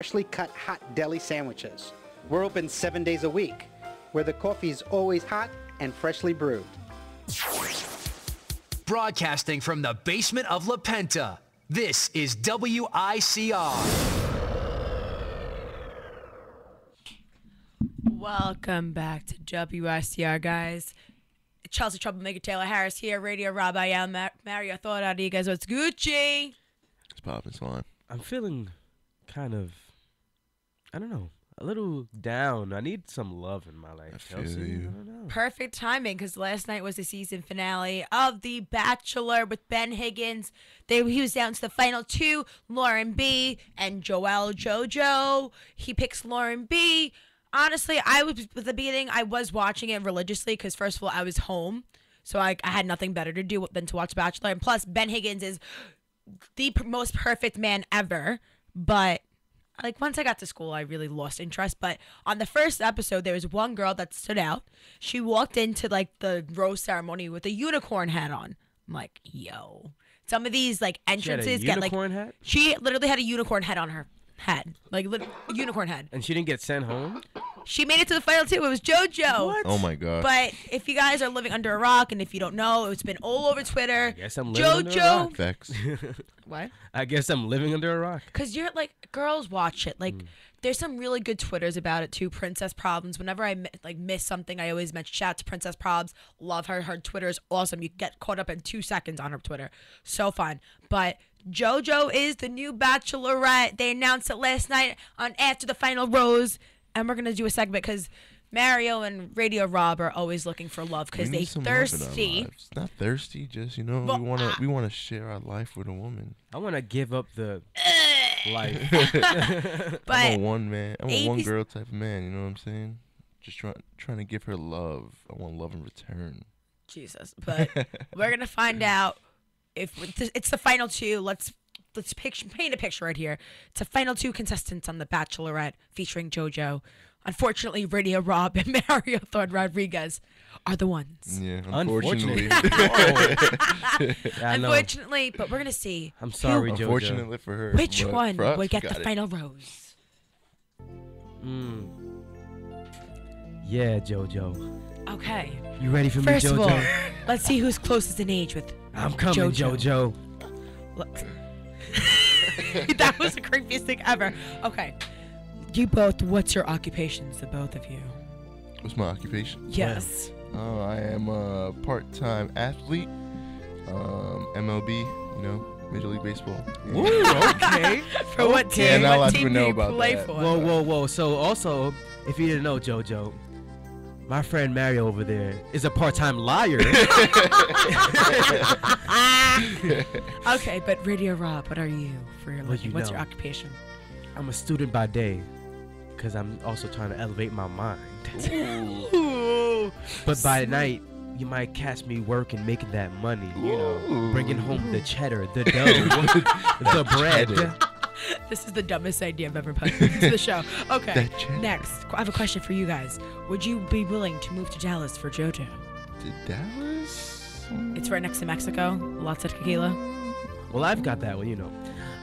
freshly cut hot deli sandwiches. We're open 7 days a week, where the coffee is always hot and freshly brewed. Broadcasting from the basement of La Penta, this is WICR. Welcome back to WICR, guys. Chelsea Troublemaker Taylor Harris here, Radio Rob. I am Mario Thought out of you guys. What's Gucci? It's popping, it's fine. I'm feeling kind of, I don't know, a little down. I need some love in my life, Chelsea. I don't know. Perfect timing, because last night was the season finale of The Bachelor with Ben Higgins. He was down to the final two, Lauren B. and Joelle JoJo. He picks Lauren B. Honestly, at the beginning, I was watching it religiously because, first of all, I was home. So I had nothing better to do than to watch Bachelor. And plus, Ben Higgins is the most perfect man ever. But once I got to school, I really lost interest. But on the first episode, there was one girl that stood out. She walked into the rose ceremony with a unicorn hat on. I'm like, yo. Some of these entrances she had a unicorn hat? She literally had a unicorn head on her head. A unicorn head. And she didn't get sent home? She made it to the final two. It was JoJo. What? Oh my god. But if you guys are living under a rock, and if you don't know, it's been all over Twitter. I guess I'm living under a rock. Facts. What? I guess I'm living under a rock. Because you're girls watch it. There's some really good Twitters about it too. Princess Problems. Whenever I miss something, I always mention shout out to Princess Probs. Love her. Her Twitter is awesome. You get caught up in 2 seconds on her Twitter. So fun. But JoJo is the new Bachelorette. They announced it last night on After the Final Rose. And we're going to do a segment because Mario and Radio Rob are always looking for love because they thirsty. Not thirsty, just, well, we want to share our life with a woman. I want to give up the life. But I'm a one man, I'm a one girl type of man, you know what I'm saying? Just trying to give her love. I want love in return. Jesus. But we're going to find out if it's the final two. Let's paint a picture right here. It's the final two contestants on The Bachelorette featuring JoJo. Unfortunately, Radio Rob and Mario Thorne Rodriguez are the ones. Yeah, unfortunately. Unfortunately, but we're going to see. I'm sorry, JoJo. Unfortunately for her. Which one will get the final rose? Yeah, JoJo. Okay. You ready for First me, JoJo? First of all, let's see who's closest in age with I'm coming, JoJo. That was the creepiest thing ever. Okay. You both, what's your occupations, the both of you? What's my occupation? Yes. I am a part-time athlete, MLB, Major League Baseball. Yeah. Ooh, okay. For what team? Yeah, not a lot what of team people do know you about play that. for? Whoa. So also, if you didn't know, JoJo, my friend Mario over there is a part-time liar. Okay, but Radio Rob, what are you for your living? What's your occupation? I'm a student by day, because I'm also trying to elevate my mind. Ooh. But by night, you might catch me working, making that money, bringing home the cheddar, the dough, the bread. This is the dumbest idea I've ever put into the show. Okay, next. I have a question for you guys. Would you be willing to move to Dallas for JoJo? To Dallas? It's right next to Mexico. Lots of tequila. Well, I've got that one,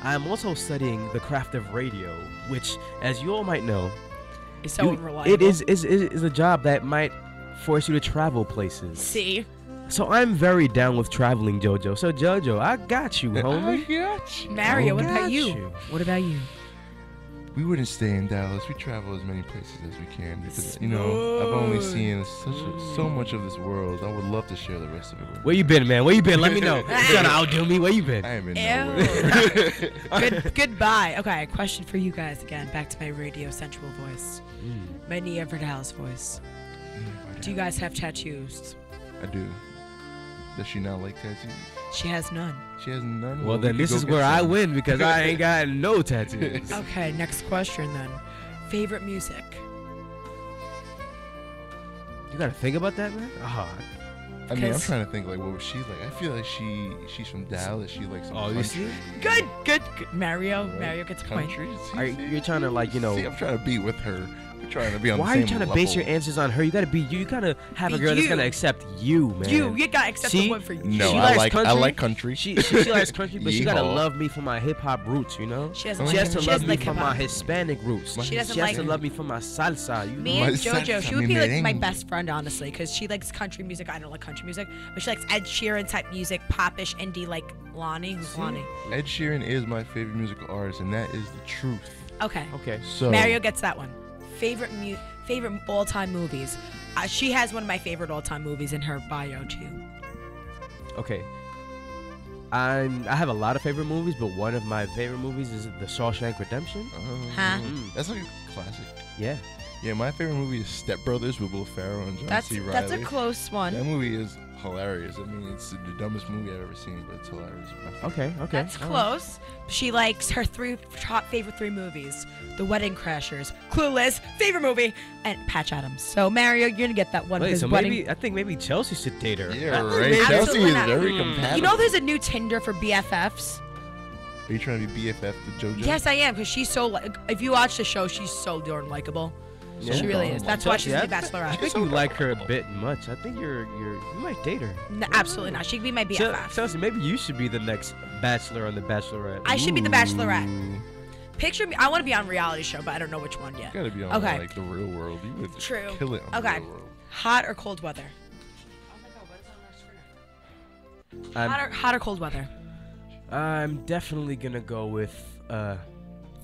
I'm also studying the craft of radio, which, as you all might know, is so unreliable. It is a job that might force you to travel places. See? So I'm very down with traveling, JoJo. So JoJo, I got you, homie. I got you. Mario, what about you? What about you? We wouldn't stay in Dallas. We travel as many places as we can because, I've only seen so much of this world. I would love to share the rest of it. Where you been, man? Where you been? Let me know. You trying to outdo me? Where you been? I ain't been nowhere. Goodbye. Okay, question for you guys again. Back to my radio sensual voice. My Nia Verdal's voice. Do you guys have tattoos? I do. Does she not like tattoos? She has none. She has none? Well, then this is where I win because I ain't got no tattoos. Okay, next question then. Favorite music? You gotta think about that, man? I mean, I'm trying to think, what was she like? I feel like she's from Dallas. She likes some country. Good. Mario gets a point. Country? You're trying to, See, I'm trying to be with her We're trying to be on Why the are same you trying to level. base your answers on her? You gotta be you. You gotta have a Be girl that's you. gonna accept you, man. You gotta accept See? the one for you. No, She I likes like country. country. She likes country, but she gotta Yeehaw. love me for my hip hop roots, you know. She doesn't She like- has to she love doesn't me like for my hip-hop. Hispanic roots. She doesn't She has like- to love me for my salsa. You Me know? and My JoJo, she would salsa be like my merengue. best friend, honestly, because she likes country music. I don't like country music, but she likes Ed Sheeran type music, popish, indie, like Lonnie. Who's Lonnie? Ed Sheeran is my favorite musical artist, and that is the truth. Okay. Okay. So Mario gets that one. Favorite all-time movies. She has one of my favorite all-time movies in her bio too. Okay. I have a lot of favorite movies, but one of my favorite movies is The Shawshank Redemption. Huh? That's like a classic. Yeah. Yeah, my favorite movie is Step Brothers with Will Ferrell and John That's C. Reilly. that's a close That one. movie is hilarious. I mean, it's the dumbest movie I've ever seen, but it's hilarious. My favorite. Okay. That's all right. close. She likes her top favorite three movies: The Wedding Crashers, Clueless, favorite movie, and Patch Adams. So Mario, you're gonna get that one. Wait, because so Wedding. I think maybe Chelsea should date her. Yeah, That- right. maybe- Chelsea Absolutely is not. very Mm. compatible. You know, there's a new Tinder for BFFs. Are you trying to be BFF with JoJo? Yes, I am, because she's so like. If you watch the show, she's so darn likable. Yeah. She really is. That's why she's in The I Bachelorette. think you like her a bit much. I think you might date her. No, absolutely not. She could be my BFF. Chelsea, maybe you should be the next Bachelor on The Bachelorette. I should be the Bachelorette. Ooh, Picture me. I want to be on a reality show, but I don't know which one yet. you gotta be on Okay. like the real world. You would True. kill it on Okay. the real world. Hot or cold weather? Hot or cold weather? I'm definitely gonna go with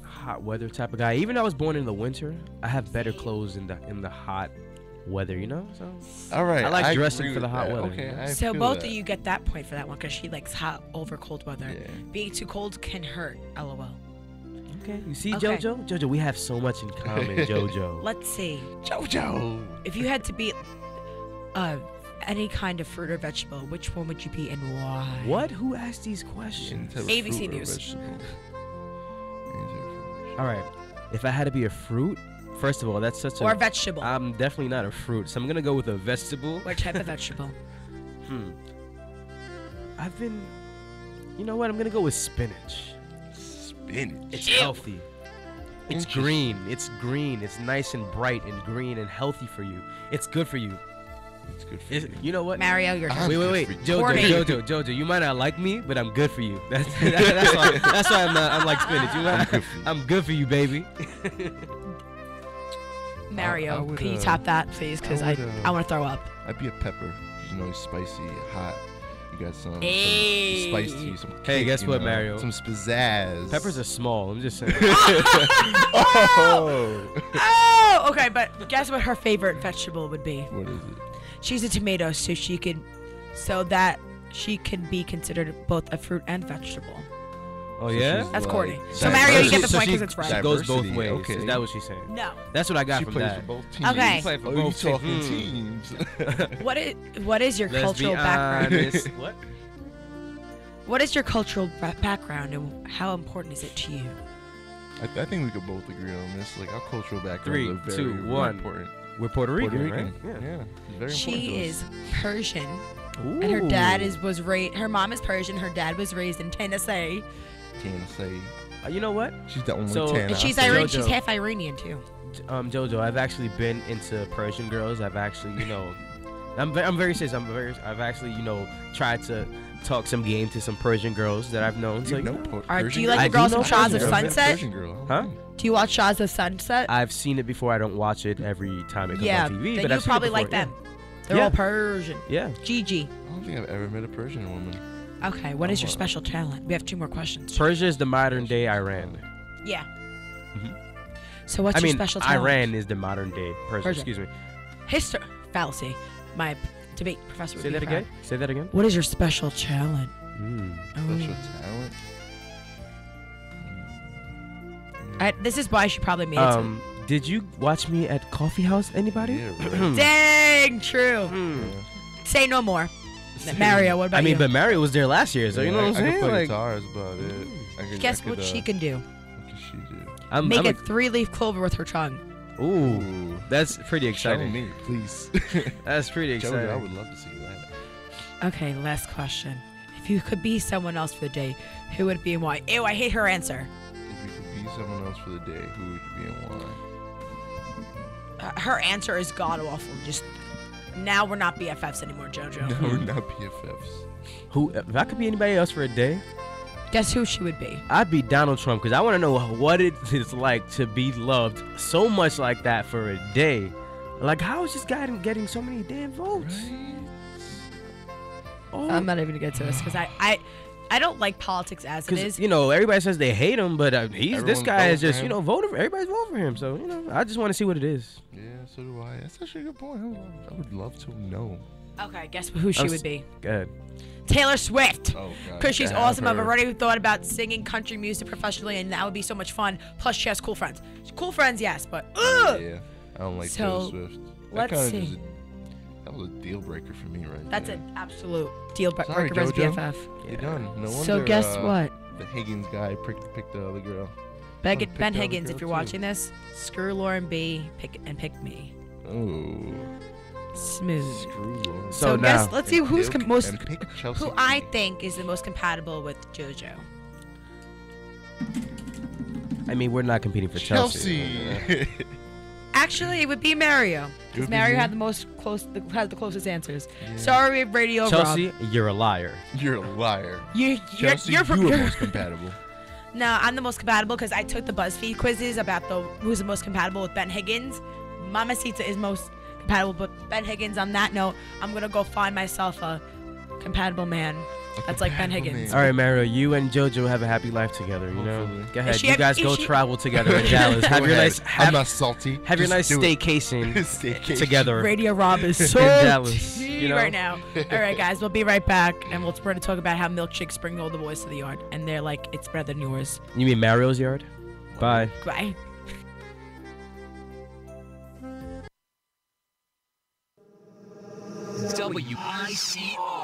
hot weather type of guy. Even though I was born in the winter, I have better clothes in the hot weather. You know, so All right. I like dressing agree for the with hot that. weather, Okay. you know? I So feel both that. of you get that point for that one because she likes hot over cold weather. Yeah. Being too cold can hurt. LOL. okay. You see, Okay. JoJo, we have so much in common, JoJo. Let's see. JoJo. If you had to be any kind of fruit or vegetable, which one would you be and why? What? Who asked these questions? Any type of ABC fruit or News. vegetable. Any type of fruit or vegetable. All right. If I had to be a fruit, first of all, that's such Or a. vegetable. I'm definitely not a fruit, so I'm gonna go with a vegetable. What type of vegetable? I've been. You know what? I'm gonna go with spinach. Spinach. It's healthy. It's Interesting. green. It's green. It's nice and bright and green and healthy for you. It's good for you. It's good for you. You know what? Mario, your turn. I'm Wait, good wait, for wait. you. Corny. Jojo. You might not like me, but I'm good for you. That's why I'm like spinach. I'm good for you, baby. Mario, I would, can you top that, please? Because I, would, I want to throw up. I'd be a pepper. You know, it's spicy, hot. You got some Hey. spice to you, some Hey, kick, guess you what, know, Mario? Some pizzazz. Peppers are small. I'm just saying. Oh! Oh, okay, but guess what her favorite vegetable would be? What is it? She's a tomato, so that she can be considered both a fruit and vegetable. Oh So yeah. she's That's like corny. So Mario, you get the So point she- because it's She right. goes both Diversity, ways. okay. Is that what she's saying? No. That's what I got She from plays that. for both teams. Okay. You play for Oh, you both teams. talking teams. What is your Let's cultural be background? honest. What? What is your cultural background and how important is it to you? I think we could both agree on this. Like, our cultural backgrounds 3, are very 2, 1. important. We're Puerto Rican, Puerto Rican. right? Yeah. It's very important She to us. is Persian, Ooh. and her dad was raised. Her mom is Persian. Her dad was raised in Tennessee, Tennessee. You know what? She's the only So- Tana. and she's I think. Iranian. JoJo. She's half Iranian too. JoJo, I've actually been into Persian girls. I've actually, I'm very serious. I've actually, tried to talk some game to some Persian girls that I've known. So, You know Do you girl? like I the girls do from know Shahs of Persian. Sunset? Persian girl. Huh? Do you watch Shahs of Sunset? I've seen it before. I don't watch it every time it comes Yeah, on TV. then but you I've seen it probably before, like them. They're Yeah. all Persian. Yeah. Gigi. I don't think I've ever met a Persian woman. Okay, what is your special talent? We have 2 more questions. Persia is the modern day Iran. Yeah. Mhm. So what's I your mean, special talent? Iran is the modern day Persia. Persia. Excuse me. Fallacy. My debate professor would Say be that proud. again. Say that again. What is your special talent? Special talent. This is why she probably made it. Did you watch me at Coffee House? Anybody? Yeah, right. Dang, true. Say no more. Mario, what about I mean, you? but Mario was there last year, so you know what I'm I can saying? play Like, guitar, is about it. Guess what she can do? What can she do? Make I'm a 3-leaf clover with her tongue. Ooh, that's pretty Show exciting. me, please. That's pretty JoJo, exciting. I would love to see that. Okay, last question. If you could be someone else for the day, who would it be and why? Ew, I hate her answer. If you could be someone else for the day, who would you be and why? her answer is god awful. Just now we're not BFFs anymore, JoJo. No, we're not BFFs. Who? If I could be anybody else for a day, Guess who she would be? I'd be Donald Trump because I want to know what it is like to be loved so much like that for a day. Like, how is this guy getting so many damn votes? Right? Oh, I'm not even gonna get to this because I don't like politics as it is. You know, everybody says they hate him, but this guy is just, voting for him. voting for, everybody's voting for him. So, I just want to see what it is. Yeah, so do I. That's actually a good point. I would love to know. Okay, guess who she would be? Good. Taylor Swift. Oh, God. Because she's to have awesome. I've her. already thought about singing country music professionally, and that would be so much fun. Plus, she has cool friends. Cool friends, yes, but Yeah, I don't like So, Taylor Swift. let's kinda see. just that was a deal breaker for me right That's there. an absolute deal Sorry, breaker as JoJo. BFF. You're done. No wonder, So guess what? The Higgins guy picked the other girl. Ben pick the Ben other Higgins, girl, if you're too. watching this, screw Lauren B. Pick me. Oh, Smooth. screw Lauren. So now- guess, let's see who's And pick Chelsea who I Green. think is the most compatible with JoJo. I mean, we're not competing for Chelsea. Chelsea. Actually, it would be Mario. It Because would be Mario me? had the closest answers. Yeah. Sorry, Radio Chelsea, Rob. you're a liar. You're a liar. You're Chelsea, you are most compatible. No, I'm the most compatible because I took the BuzzFeed quizzes about who's the most compatible with Ben Higgins. Mamacita is most compatible with Ben Higgins. On that note, I'm gonna go find myself a compatible man that's like Ben compatible Higgins. man. All right, Mario, you and JoJo have a happy life together. Hopefully. Go ahead. she You have- guys is go she- travel together in Dallas. Have Go your ahead. nice I'm not salty. have your nice Just do it. staycation Staycation. together. Radio Rob is so Dallas, right now. All right, guys, we'll be right back, and we're going to talk about how milkshakes bring all the boys to the yard, and they're like, it's better than yours. You mean Mario's yard? Bye. Bye. WICR.